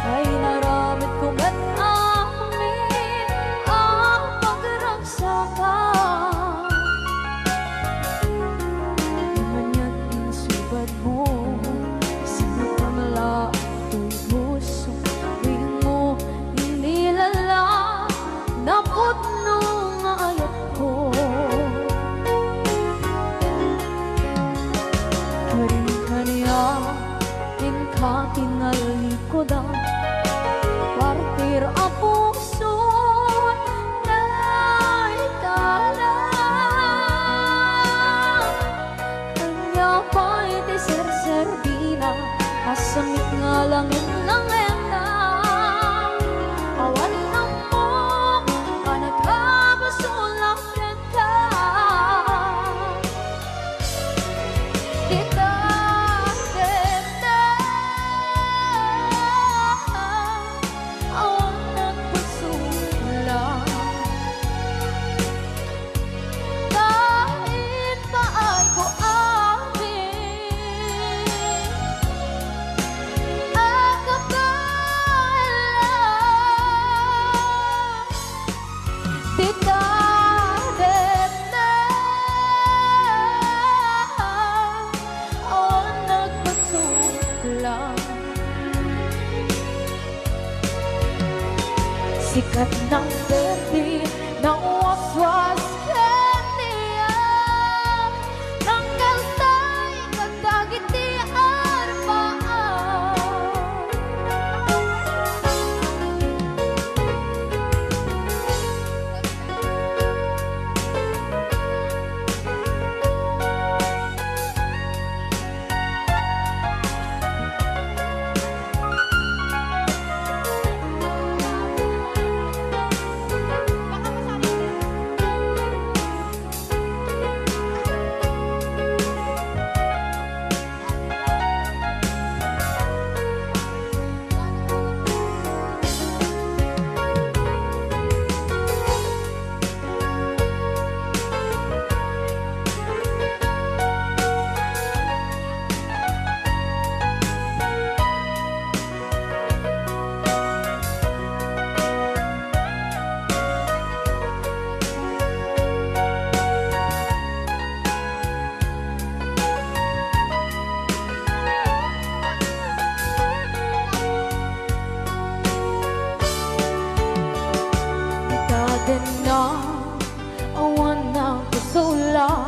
ay naramit kong at amin ang pagragsakan. Manya't insubad mo sa pagkamala ito'y puso. Tuwing mo inilala na putno nga ayat ko. Karin-kaniya kakinalikodan, partir ang puso na ikalang. Kanya pa'y tiserserbina, kasamit nga langit ng endang. Awan na mo, anak ka, basulak ka. lang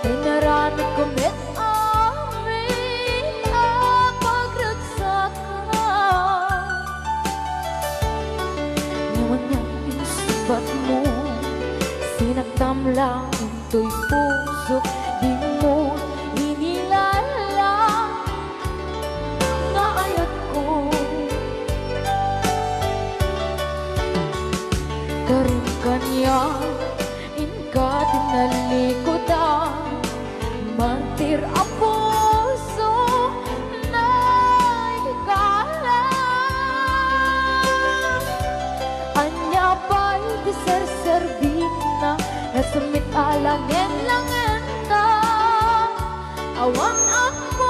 ay narami ko met amin ang pagragsakan. Ngayon niyang insubat mo, sinaktam lang into'y puso, di mo inilala nga ayat ko. Karin kanya inka tinalikodan, mantir ang puso na ikalang. Anya ba'y di serservina, nasumit alangin-langin ka, awan ako